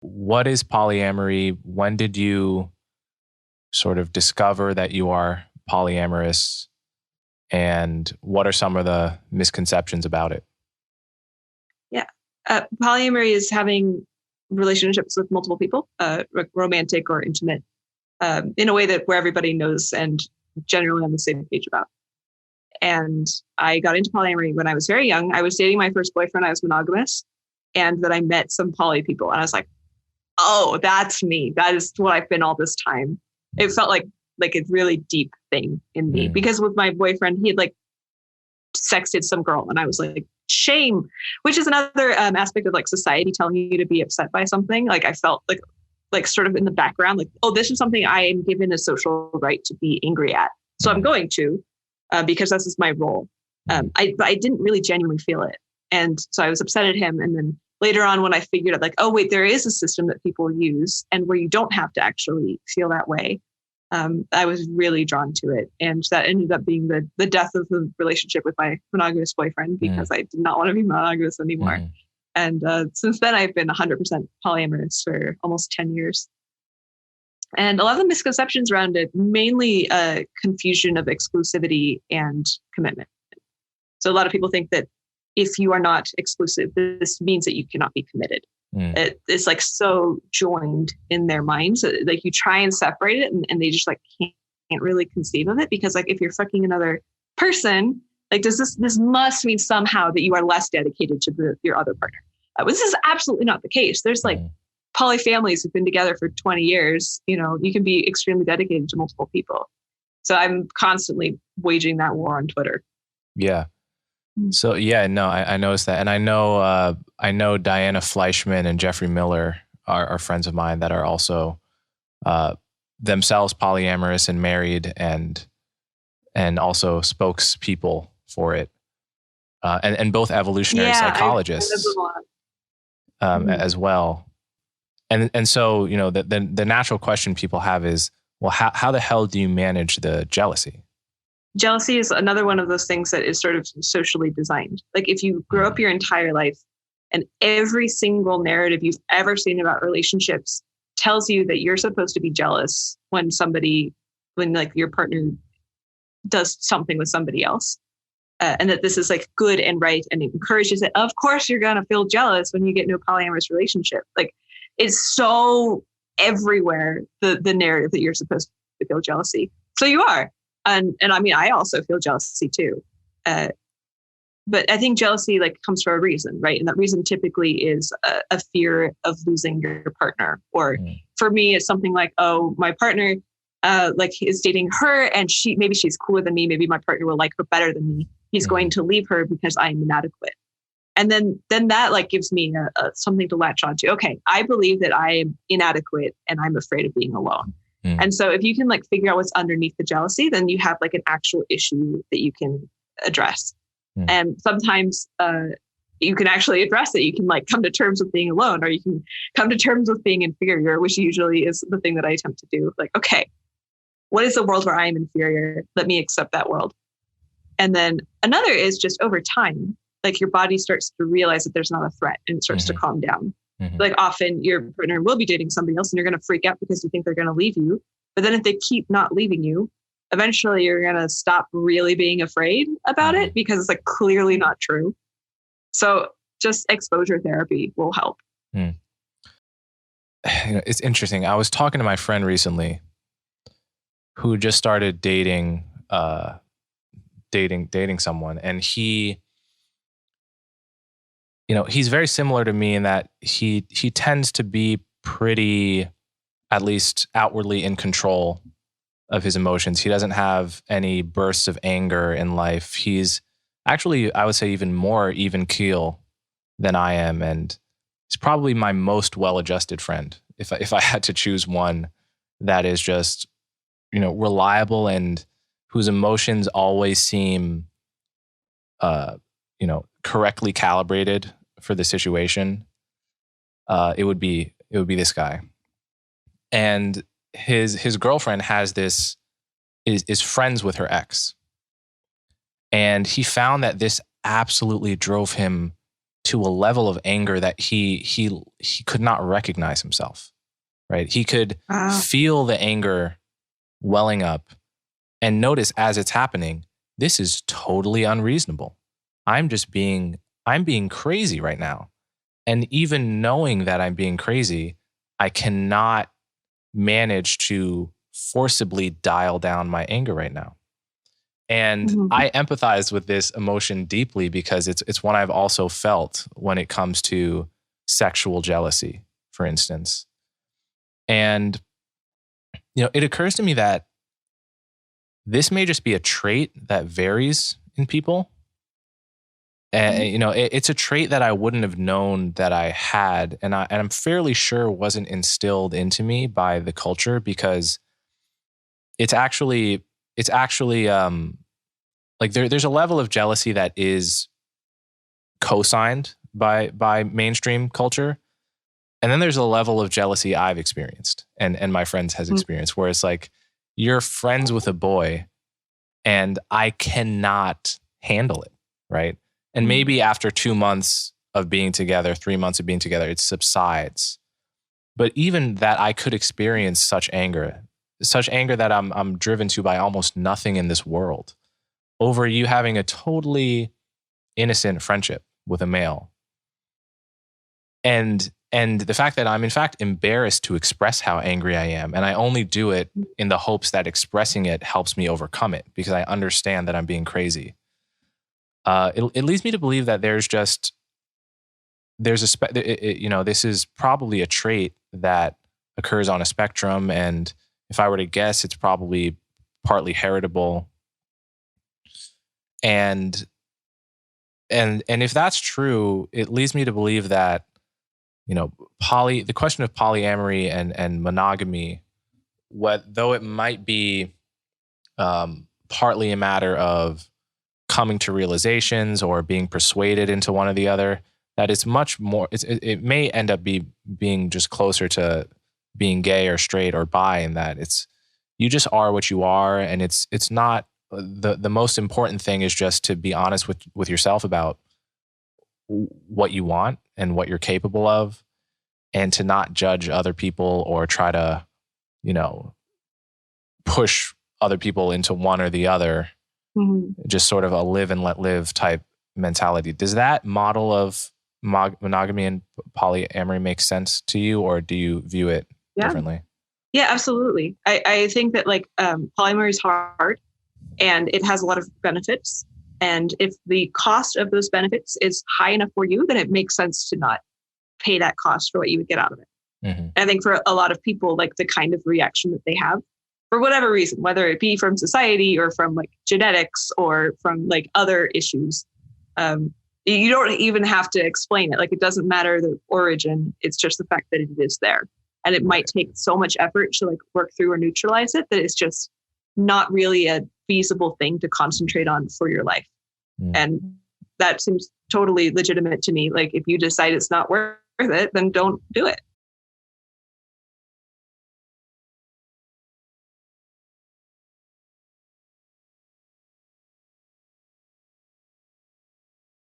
What is polyamory? When did you sort of discover that you are polyamorous? And what are some of the misconceptions about it? Yeah. Polyamory is having relationships with multiple people, romantic or intimate, in a way that where everybody knows and generally on the same page about. And I got into polyamory when I was very young. I was dating my first boyfriend. I was monogamous. And then I met some poly people. And I was like, oh, that's me. That is what I've been all this time. It felt like a really deep thing in me. Because with my boyfriend, he had like sexted some girl. And I was like, shame, which is another aspect of like society telling you to be upset by something. Like I felt like sort of in the background, like, oh, this is something I am given a social right to be angry at. So I'm going to, because this is my role. I didn't really genuinely feel it. And so I was upset at him. And then later on, when I figured out like, oh, wait, there is a system that people use and where you don't have to actually feel that way. I was really drawn to it. And that ended up being the death of the relationship with my monogamous boyfriend because I did not want to be monogamous anymore. And since then, I've been 100% polyamorous for almost 10 years. And a lot of the misconceptions around it, mainly confusion of exclusivity and commitment. So a lot of people think that if you are not exclusive, this means that you cannot be committed. It's like so joined in their minds. Like you try and separate it and they just like can't really conceive of it because like if you're fucking another person, like does this must mean somehow that you are less dedicated to your other partner. This is absolutely not the case. There's like poly families who've been together for 20 years. You know, you can be extremely dedicated to multiple people. So I'm constantly waging that war on Twitter. Yeah. So yeah, no, I noticed that. And I know Diana Fleischman and Jeffrey Miller are friends of mine that are also themselves polyamorous and married and also spokespeople for it. And both evolutionary psychologists as well. And so, you know, the natural question people have is, well, how the hell do you manage the jealousy? Jealousy is another one of those things that is sort of socially designed. Like if you grow up your entire life and every single narrative you've ever seen about relationships tells you that you're supposed to be jealous when like your partner does something with somebody else. And that this is like good and right. And it encourages it. Of course, you're going to feel jealous when you get into a polyamorous relationship. Like it's so everywhere, the narrative that you're supposed to feel jealousy. So you are. And I mean, I also feel jealousy too. But I think jealousy like comes for a reason, right? And that reason typically is a fear of losing your partner. Or for me, it's something like, oh, my partner like is dating her and maybe she's cooler than me. Maybe my partner will like her better than me. He's going to leave her because I'm inadequate. And then that like gives me something to latch onto. Okay, I believe that I am inadequate and I'm afraid of being alone. And so if you can like figure out what's underneath the jealousy, then you have like an actual issue that you can address. And sometimes you can actually address it. You can like come to terms with being alone, or you can come to terms with being inferior, which usually is the thing that I attempt to do. Like, okay, what is the world where I am inferior? Let me accept that world. And then another is just over time, like your body starts to realize that there's not a threat and it starts to calm down. Like often your partner will be dating somebody else and you're going to freak out because you think they're going to leave you. But then if they keep not leaving you, eventually you're going to stop really being afraid about it because it's like clearly not true. So just exposure therapy will help. You know, it's interesting. I was talking to my friend recently who just started dating someone, and he, you know, he's very similar to me in that he tends to be pretty, at least outwardly, in control of his emotions. He doesn't have any bursts of anger in life. He's actually, I would say, even more even keel than I am, and he's probably my most well-adjusted friend. If I had to choose one that is just, you know, reliable and whose emotions always seem, you know, correctly calibrated for the situation, it would be this guy. And his girlfriend is friends with her ex. And he found that this absolutely drove him to a level of anger that he could not recognize himself, right? He could feel the anger welling up and notice as it's happening, this is totally unreasonable. I'm being crazy right now. And even knowing that I'm being crazy, I cannot manage to forcibly dial down my anger right now. And I empathize with this emotion deeply because it's one I've also felt when it comes to sexual jealousy, for instance. And, it occurs to me that this may just be a trait that varies in people. And, it's a trait that I wouldn't have known that I had. And I'm fairly sure wasn't instilled into me by the culture, because it's actually like there's a level of jealousy that is co-signed by mainstream culture. And then there's a level of jealousy I've experienced and my friends has experienced, where it's like, you're friends with a boy and I cannot handle it, right? And maybe after 2 months of being together, 3 months of being together, it subsides. But even that, I could experience such anger that I'm driven to by almost nothing in this world, over you having a totally innocent friendship with a male. And the fact that I'm in fact embarrassed to express how angry I am, and I only do it in the hopes that expressing it helps me overcome it, because I understand that I'm being crazy. It leads me to believe that this is probably a trait that occurs on a spectrum, and if I were to guess, it's probably partly heritable. And if that's true, it leads me to believe that, the question of polyamory and monogamy, though it might be partly a matter of coming to realizations or being persuaded into one or the other, that it's much more, it may end up being just closer to being gay or straight or bi, in that you just are what you are. And it's not, the most important thing is just to be honest with yourself about what you want and what you're capable of, and to not judge other people or try to, push other people into one or the other. Just sort of a live and let live type mentality. Does that model of monogamy and polyamory make sense to you, or do you view it differently? Yeah, absolutely. I think that polyamory is hard and it has a lot of benefits. And if the cost of those benefits is high enough for you, then it makes sense to not pay that cost for what you would get out of it. I think for a lot of people, the kind of reaction that they have, for whatever reason, whether it be from society or from genetics or from other issues, you don't even have to explain it. It doesn't matter the origin. It's just the fact that it is there. And it might take so much effort to work through or neutralize it that it's just not really a feasible thing to concentrate on for your life. And that seems totally legitimate to me. If you decide it's not worth it, then don't do it.